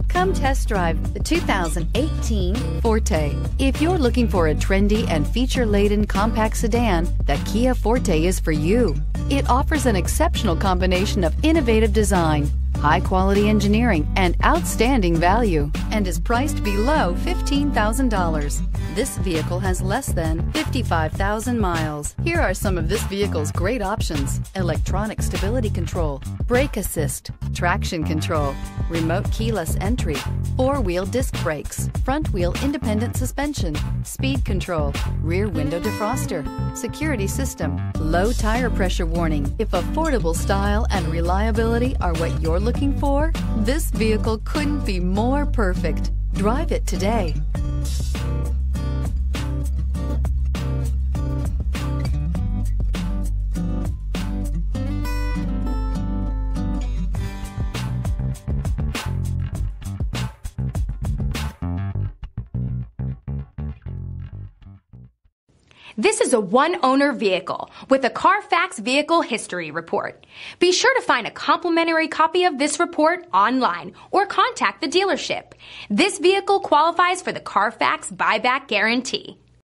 Come test drive the 2018 Forte. If you're looking for a trendy and feature-laden compact sedan, the Kia Forte is for you. It offers an exceptional combination of innovative design, high-quality engineering, and outstanding value, and is priced below $15,000. This vehicle has less than 55,000 miles. Here are some of this vehicle's great options: electronic stability control, brake assist, traction control, remote keyless entry, four-wheel disc brakes, front-wheel independent suspension, speed control, rear window defroster, security system, low tire pressure warning. If affordable style and reliability are what you're looking for, this vehicle couldn't be more perfect. Drive it today. This is a one-owner vehicle with a Carfax Vehicle History Report. Be sure to find a complimentary copy of this report online or contact the dealership. This vehicle qualifies for the Carfax Buyback Guarantee.